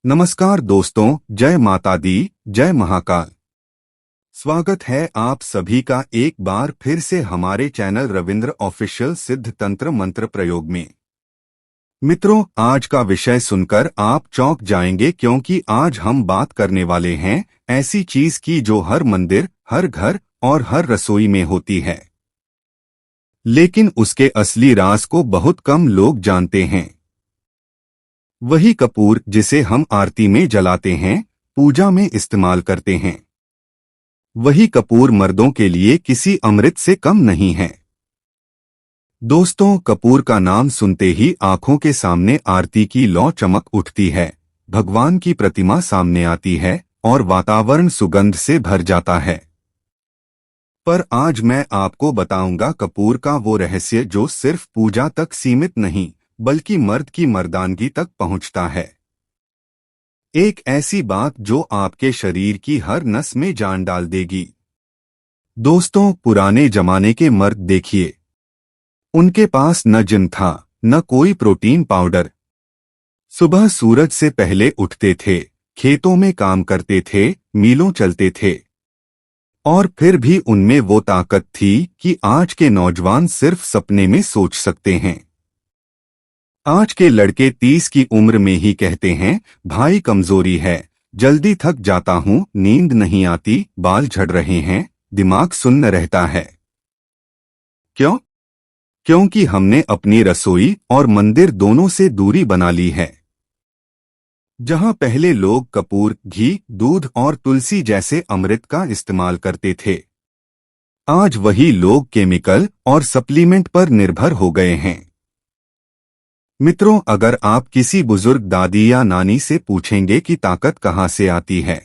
नमस्कार दोस्तों, जय माता दी, जय महाकाल। स्वागत है आप सभी का एक बार फिर से हमारे चैनल रविंद्र ऑफिशियल सिद्ध तंत्र मंत्र प्रयोग में। मित्रों, आज का विषय सुनकर आप चौंक जाएंगे क्योंकि आज हम बात करने वाले हैं ऐसी चीज की जो हर मंदिर, हर घर और हर रसोई में होती है, लेकिन उसके असली राज को बहुत कम लोग जानते हैं। वही कपूर जिसे हम आरती में जलाते हैं, पूजा में इस्तेमाल करते हैं। वही कपूर मर्दों के लिए किसी अमृत से कम नहीं है। दोस्तों, कपूर का नाम सुनते ही आंखों के सामने आरती की लौ चमक उठती है, भगवान की प्रतिमा सामने आती है और वातावरण सुगंध से भर जाता है। पर आज मैं आपको बताऊंगा कपूर का वो रहस्य जो सिर्फ पूजा तक सीमित नहीं बल्कि मर्द की मर्दानगी तक पहुंचता है। एक ऐसी बात जो आपके शरीर की हर नस में जान डाल देगी। दोस्तों, पुराने जमाने के मर्द देखिए, उनके पास न जिम था, न कोई प्रोटीन पाउडर। सुबह सूरज से पहले उठते थे, खेतों में काम करते थे, मीलों चलते थे, और फिर भी उनमें वो ताकत थी कि आज के नौजवान सिर्फ सपने में सोच सकते हैं। आज के लड़के 30 की उम्र में ही कहते हैं, भाई कमजोरी है, जल्दी थक जाता हूं, नींद नहीं आती, बाल झड़ रहे हैं, दिमाग सुन्न रहता है। क्यों? क्योंकि हमने अपनी रसोई और मंदिर दोनों से दूरी बना ली है। जहां पहले लोग कपूर, घी, दूध और तुलसी जैसे अमृत का इस्तेमाल करते थे, आज वही लोग केमिकल और सप्लीमेंट पर निर्भर हो गए हैं। मित्रों, अगर आप किसी बुजुर्ग दादी या नानी से पूछेंगे कि ताकत कहां से आती है,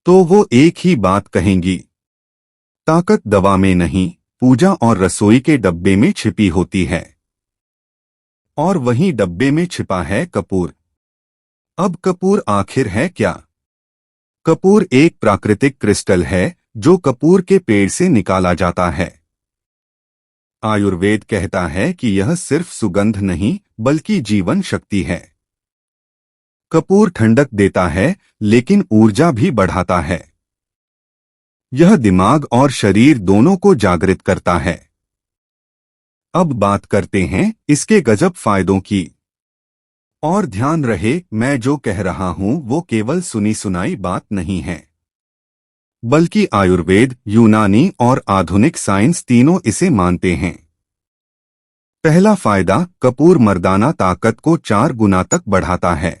तो वो एक ही बात कहेंगी, ताकत दवा में नहीं, पूजा और रसोई के डब्बे में छिपी होती है। और वहीं डब्बे में छिपा है कपूर। अब कपूर आखिर है क्या? कपूर एक प्राकृतिक क्रिस्टल है जो कपूर के पेड़ से निकाला जाता है। आयुर्वेद कहता है कि यह सिर्फ सुगंध नहीं बल्कि जीवन शक्ति है। कपूर ठंडक देता है, लेकिन ऊर्जा भी बढ़ाता है। यह दिमाग और शरीर दोनों को जागृत करता है। अब बात करते हैं इसके गजब फायदों की। और ध्यान रहे, मैं जो कह रहा हूं वो केवल सुनी सुनाई बात नहीं है, बल्कि आयुर्वेद, यूनानी और आधुनिक साइंस तीनों इसे मानते हैं। पहला फायदा, कपूर मर्दाना ताकत को 4 गुना तक बढ़ाता है।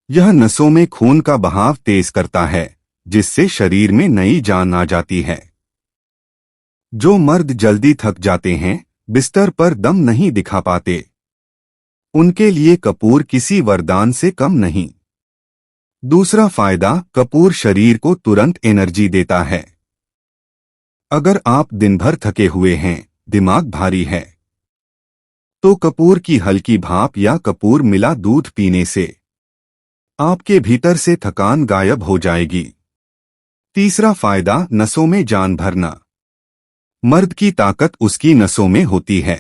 यह नसों में खून का बहाव तेज करता है, जिससे शरीर में नई जान आ जाती है। जो मर्द जल्दी थक जाते हैं, बिस्तर पर दम नहीं दिखा पाते, उनके लिए कपूर किसी वरदान से कम नहीं। दूसरा फायदा, कपूर शरीर को तुरंत एनर्जी देता है। अगर आप दिन भर थके हुए हैं, दिमाग भारी है, तो कपूर की हल्की भाप या कपूर मिला दूध पीने से आपके भीतर से थकान गायब हो जाएगी। तीसरा फायदा, नसों में जान भरना। मर्द की ताकत उसकी नसों में होती है।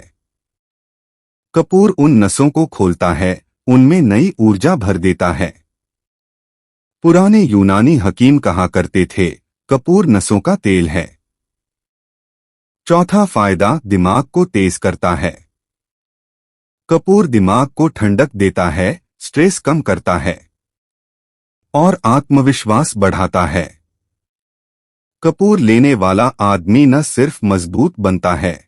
कपूर उन नसों को खोलता है, उनमें नई ऊर्जा भर देता है। पुराने यूनानी हकीम कहा करते थे, कपूर नसों का तेल है। चौथा फायदा, दिमाग को तेज करता है। कपूर दिमाग को ठंडक देता है, स्ट्रेस कम करता है और आत्मविश्वास बढ़ाता है। कपूर लेने वाला आदमी न सिर्फ मजबूत बनता है,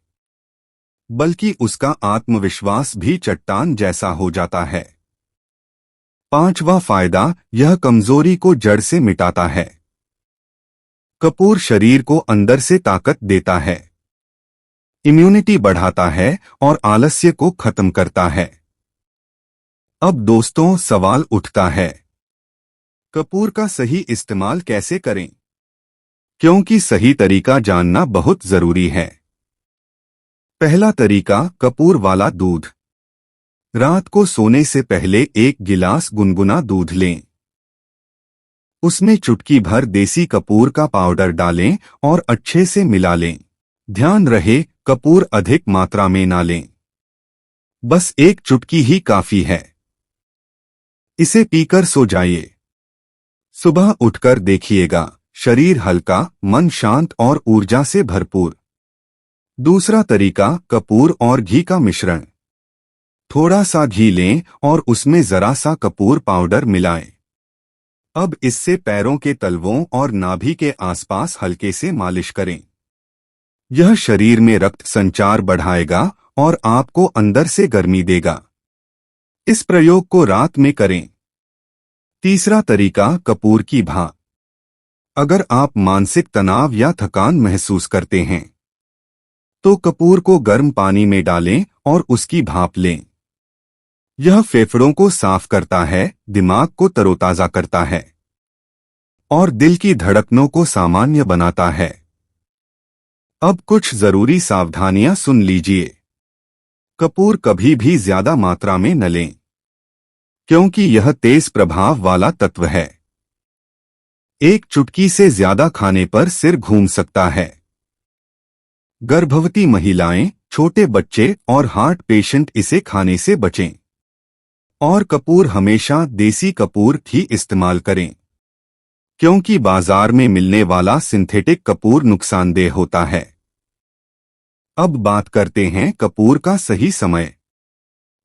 बल्कि उसका आत्मविश्वास भी चट्टान जैसा हो जाता है। पांचवा फायदा, यह कमजोरी को जड़ से मिटाता है। कपूर शरीर को अंदर से ताकत देता है, इम्यूनिटी बढ़ाता है और आलस्य को खत्म करता है। अब दोस्तों, सवाल उठता है, कपूर का सही इस्तेमाल कैसे करें? क्योंकि सही तरीका जानना बहुत जरूरी है। पहला तरीका, कपूर वाला दूध। रात को सोने से पहले 1 गिलास गुनगुना दूध लें। उसमें चुटकी भर देसी कपूर का पाउडर डालें और अच्छे से मिला लें। ध्यान रहे, कपूर अधिक मात्रा में ना लें, बस 1 चुटकी ही काफी है। इसे पीकर सो जाइए। सुबह उठकर देखिएगा, शरीर हल्का, मन शांत और ऊर्जा से भरपूर। दूसरा तरीका, कपूर और घी का मिश्रण। थोड़ा सा घी लें और उसमें जरा सा कपूर पाउडर मिलाएं। अब इससे पैरों के तलवों और नाभि के आसपास हल्के से मालिश करें। यह शरीर में रक्त संचार बढ़ाएगा और आपको अंदर से गर्मी देगा। इस प्रयोग को रात में करें। तीसरा तरीका, कपूर की भाप। अगर आप मानसिक तनाव या थकान महसूस करते हैं तो कपूर को गर्म पानी में डालें और उसकी भाप लें। यह फेफड़ों को साफ करता है, दिमाग को तरोताजा करता है और दिल की धड़कनों को सामान्य बनाता है। अब कुछ जरूरी सावधानियां सुन लीजिए। कपूर कभी भी ज्यादा मात्रा में न लें, क्योंकि यह तेज प्रभाव वाला तत्व है। एक चुटकी से ज्यादा खाने पर सिर घूम सकता है। गर्भवती महिलाएं, छोटे बच्चे और हार्ट पेशेंट इसे खाने से बचें। और कपूर हमेशा देसी कपूर ही इस्तेमाल करें, क्योंकि बाजार में मिलने वाला सिंथेटिक कपूर नुकसानदेह होता है। अब बात करते हैं कपूर का सही समय।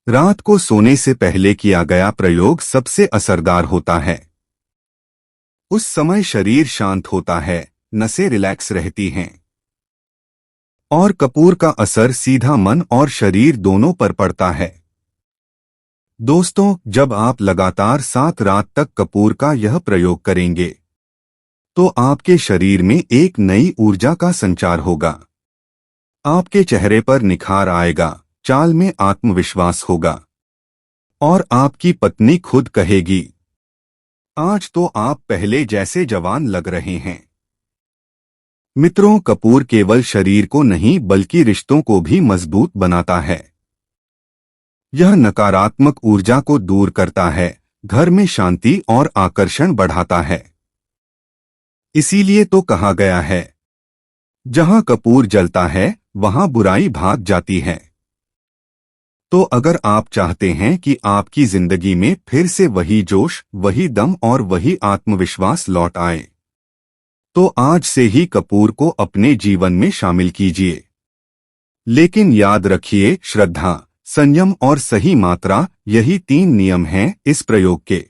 रात को सोने से पहले किया गया प्रयोग सबसे असरदार होता है। उस समय शरीर शांत होता है, नसें रिलैक्स रहती हैं और कपूर का असर सीधा मन और शरीर दोनों पर पड़ता है। दोस्तों, जब आप लगातार 7 रात तक कपूर का यह प्रयोग करेंगे तो आपके शरीर में एक नई ऊर्जा का संचार होगा। आपके चेहरे पर निखार आएगा, चाल में आत्मविश्वास होगा और आपकी पत्नी खुद कहेगी, आज तो आप पहले जैसे जवान लग रहे हैं। मित्रों, कपूर केवल शरीर को नहीं बल्कि रिश्तों को भी मजबूत बनाता है। यह नकारात्मक ऊर्जा को दूर करता है, घर में शांति और आकर्षण बढ़ाता है। इसीलिए तो कहा गया है, जहां कपूर जलता है वहां बुराई भाग जाती है। तो अगर आप चाहते हैं कि आपकी जिंदगी में फिर से वही जोश, वही दम और वही आत्मविश्वास लौट आए, तो आज से ही कपूर को अपने जीवन में शामिल कीजिए। लेकिन याद रखिए, श्रद्धा, संयम और सही मात्रा, यही 3 नियम हैं इस प्रयोग के।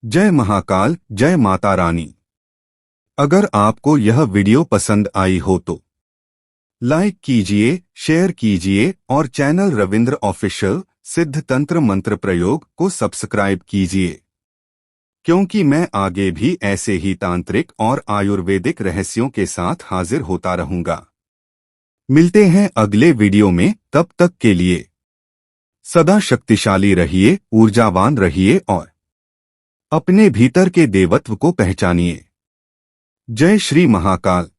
जय महाकाल, जय माता रानी। अगर आपको यह वीडियो पसंद आई हो तो लाइक कीजिए, शेयर कीजिए और चैनल रविंद्र ऑफिशियल सिद्ध तंत्र मंत्र प्रयोग को सब्सक्राइब कीजिए, क्योंकि मैं आगे भी ऐसे ही तांत्रिक और आयुर्वेदिक रहस्यों के साथ हाजिर होता रहूंगा। मिलते हैं अगले वीडियो में, तब तक के लिए सदा शक्तिशाली रहिए, ऊर्जावान रहिए और अपने भीतर के देवत्व को पहचानिए। जय श्री महाकाल।